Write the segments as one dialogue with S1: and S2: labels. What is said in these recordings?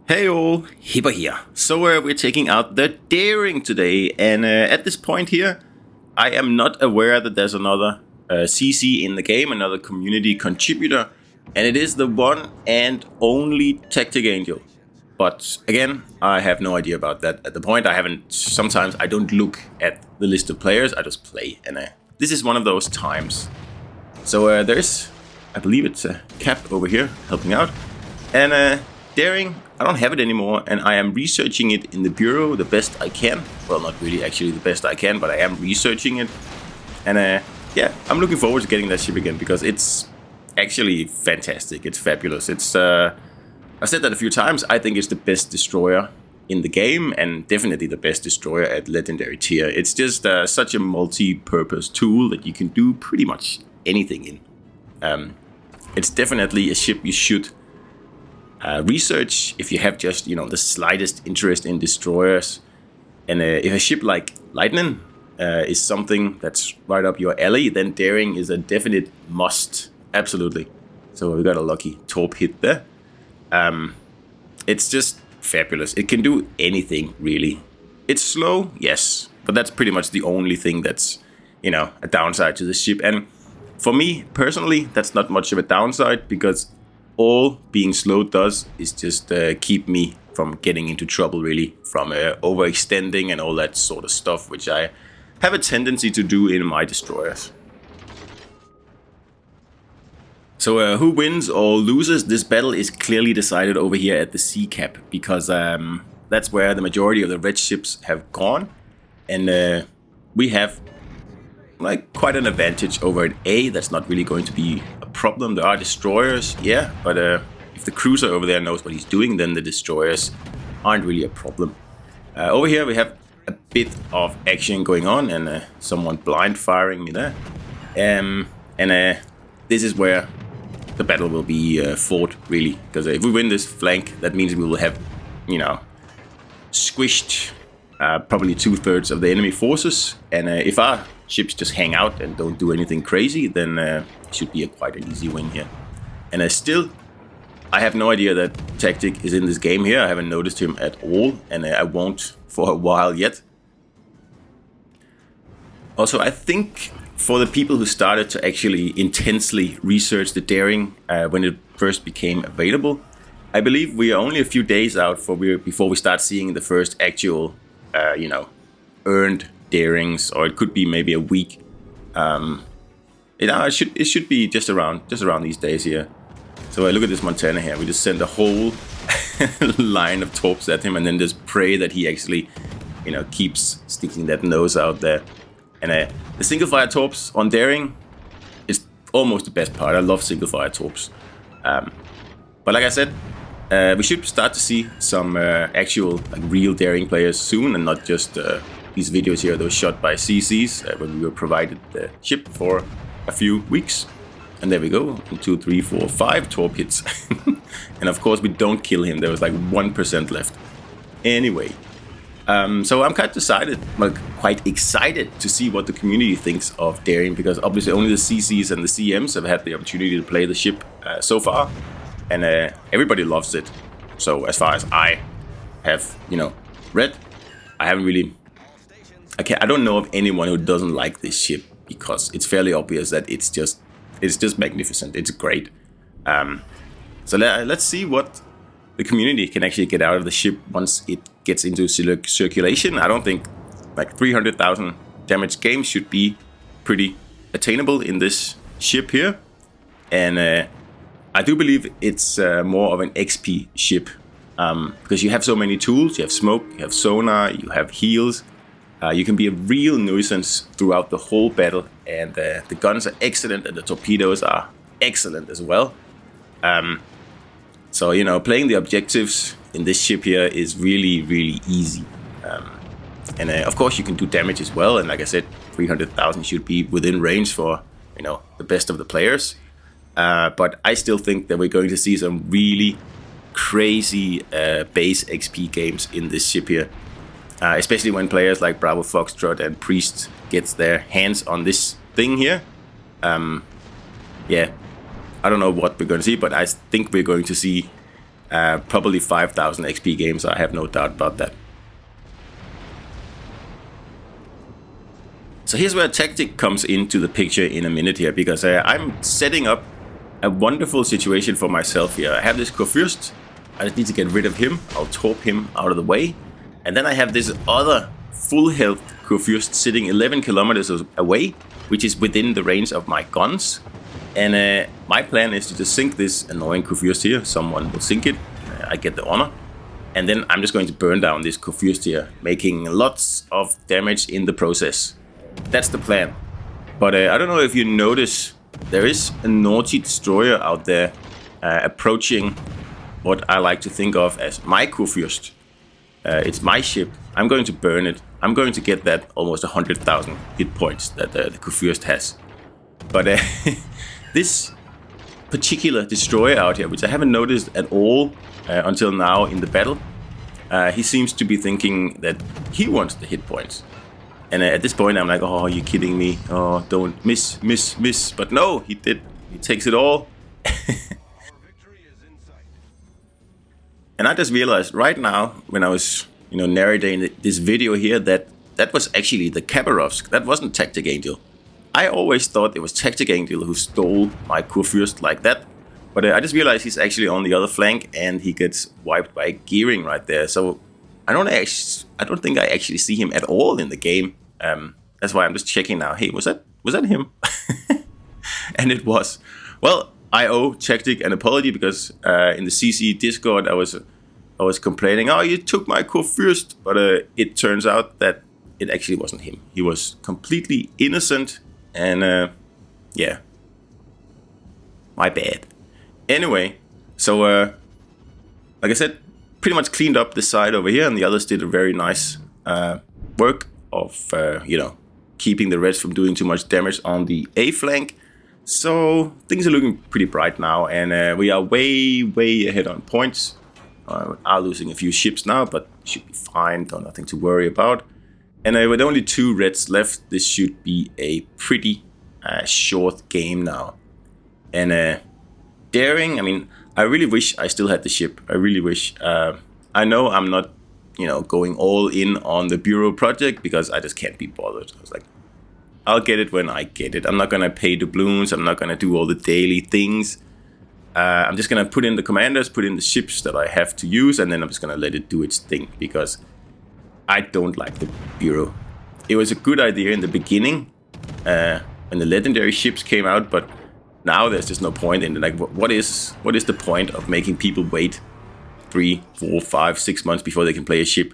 S1: Hey all, Hipper here. So we're taking out the Daring today, and at this point here, I am not aware that there's another CC in the game, another community contributor, and it is the one and only Tactic Angel. But again, I have no idea about that at the point. Sometimes I don't look at the list of players, I just play, and this is one of those times. So there's, I believe it's a Cap over here helping out, and Daring, I don't have it anymore, and I am researching it in the bureau the best I can. Well, not really actually the best I can, but I am researching it. And yeah, I'm looking forward to getting that ship again because it's actually fantastic. It's fabulous. I've said that a few times. I think it's the best destroyer in the game, and definitely the best destroyer at legendary tier. It's just such a multi-purpose tool that you can do pretty much anything in. It's definitely a ship you should research if you have just the slightest interest in destroyers, and if a ship like Lightning is something that's right up your alley, then Daring is a definite must. Absolutely. So we got a lucky torp hit there. It's just fabulous. It can do anything really. It's slow, yes, but that's pretty much the only thing that's a downside to the ship. And for me personally, that's not much of a downside because all being slow does is just keep me from getting into trouble, really, from overextending and all that sort of stuff, which I have a tendency to do in my destroyers. So who wins or loses this battle is clearly decided over here at the C cap, because that's where the majority of the red ships have gone, and we have like quite an advantage over at A. That's not really going to be a problem. There are destroyers, yeah, but if the cruiser over there knows what he's doing, then the destroyers aren't really a problem. Over here we have a bit of action going on, and someone blind firing me there, and this is where the battle will be fought, really, because if we win this flank, that means we will have squished probably 2/3 of the enemy forces, and if our ships just hang out and don't do anything crazy, then it should be quite an easy win here. And still, I have no idea that Tactic is in this game here. I haven't noticed him at all, and I won't for a while yet. Also, I think for the people who started to actually intensely research the Daring when it first became available, I believe we are only a few days out before we start seeing the first actual, earned Darings, or it could be maybe a week. It should be just around these days here. So I look at this Montana here. We just send a whole line of torps at him, and then just pray that he actually, keeps sticking that nose out there. And the single fire torps on Daring is almost the best part. I love single fire torps. But like I said, we should start to see some actual, real Daring players soon, and not just these videos here that were shot by CCs when we were provided the ship for a few weeks. And there we go, 1, 2, 3, 4, 5 torp hits. And of course we don't kill him. There was like 1% left. Anyway, so I'm quite excited to see what the community thinks of Daring, because obviously only the CCs and the CMs have had the opportunity to play the ship so far, and everybody loves it. So as far as I have, read, I don't know of anyone who doesn't like this ship, because it's fairly obvious that it's just magnificent. It's great. So let's see what the community can actually get out of the ship once it gets into circulation. I don't think 300,000 damage games should be pretty attainable in this ship here, and I do believe it's more of an XP ship, because you have so many tools. You have smoke, you have sonar, you have heals. You can be a real nuisance throughout the whole battle, and the guns are excellent, and the torpedoes are excellent as well. So, playing the objectives in this ship here is really, really easy. And of course, you can do damage as well. And like I said, 300,000 should be within range for, the best of the players. But I still think that we're going to see some really crazy base XP games in this ship here. Especially when players like Bravo Foxtrot and Priest gets their hands on this thing here. Yeah, I don't know what we're going to see, but I think we're going to see Probably 5,000 XP games, I have no doubt about that. So here's where tactic comes into the picture in a minute here, because I'm setting up a wonderful situation for myself here. I have this Kurfürst, I just need to get rid of him, I'll torp him out of the way, and then I have this other full health Kurfürst sitting 11 kilometers away, which is within the range of my guns. And my plan is to just sink this annoying Kurfürst here. Someone will sink it, I get the honor. And then I'm just going to burn down this Kurfürst here, making lots of damage in the process. That's the plan. But I don't know if you notice, there is a naughty destroyer out there approaching what I like to think of as my Kurfürst. It's my ship. I'm going to burn it. I'm going to get that almost 100,000 hit points that the Kurfürst has. But this particular destroyer out here, which I haven't noticed at all until now in the battle, he seems to be thinking that he wants the hit points. And at this point I'm like, oh, are you kidding me? Oh, don't miss. But no, he did. He takes it all. And I just realized right now, when I was, narrating this video here, that was actually the Khabarovsk. That wasn't Tactic Angel. I always thought it was Tactic Angel who stole my Kurfürst like that. But I just realized he's actually on the other flank, and he gets wiped by Gearing right there. So I don't think I actually see him at all in the game. That's why I'm just checking now. Hey, was that him? And it was. Well, I owe Tactic an apology, because in the CC Discord I was complaining, oh, you took my Kurfürst, but it turns out that it actually wasn't him. He was completely innocent, and yeah, my bad. Anyway, so like I said, pretty much cleaned up the side over here, and the others did a very nice work of keeping the Reds from doing too much damage on the A flank. So things are looking pretty bright now, and we are way ahead on points. Are losing a few ships now, but should be fine. Nothing to worry about. And with only 2 Reds left, this should be a pretty short game now. And Daring, I mean, I really wish I still had the ship. I really wish. I know I'm not, going all in on the Bureau project, because I just can't be bothered. I was like, I'll get it when I get it. I'm not going to pay doubloons. I'm not going to do all the daily things. I'm just going to put in the commanders, put in the ships that I have to use, and then I'm just going to let it do its thing, because I don't like the Bureau. It was a good idea in the beginning when the legendary ships came out, but now there's just no point in it. Like, what is the point of making people wait 3, 4, 5, 6 months before they can play a ship?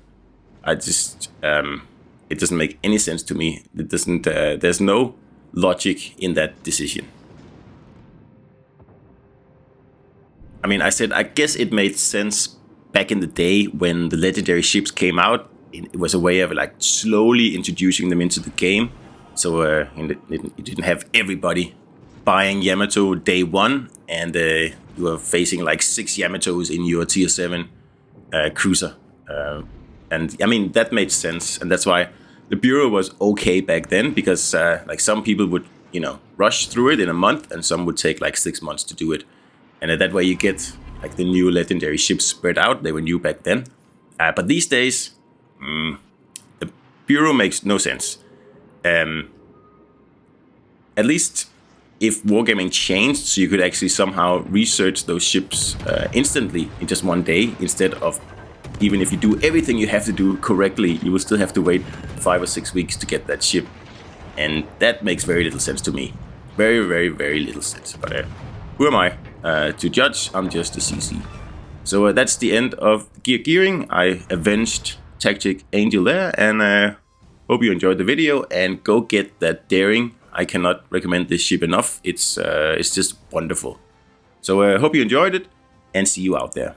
S1: I just... it doesn't make any sense to me. It doesn't. There's no logic in that decision. I mean, I guess it made sense back in the day when the legendary ships came out. It was a way of like slowly introducing them into the game. So it didn't have everybody buying Yamato day one, and you were facing like 6 Yamatos in your tier 7 cruiser. And I mean, that made sense, and that's why the Bureau was okay back then, because like some people would, rush through it in a month, and some would take like 6 months to do it. And that way you get like the new legendary ships spread out. They were new back then. But these days, the Bureau makes no sense. At least if Wargaming changed, so you could actually somehow research those ships instantly in just one day, instead of, even if you do everything you have to do correctly, you will still have to wait 5 or 6 weeks to get that ship. And that makes very little sense to me. Very little sense. But who am I to judge? I'm just a CC. So that's the end of Gearing. I avenged Tactic Angel there, and hope you enjoyed the video, and go get that Daring. I cannot recommend this ship enough. It's just wonderful. So hope you enjoyed it, and see you out there.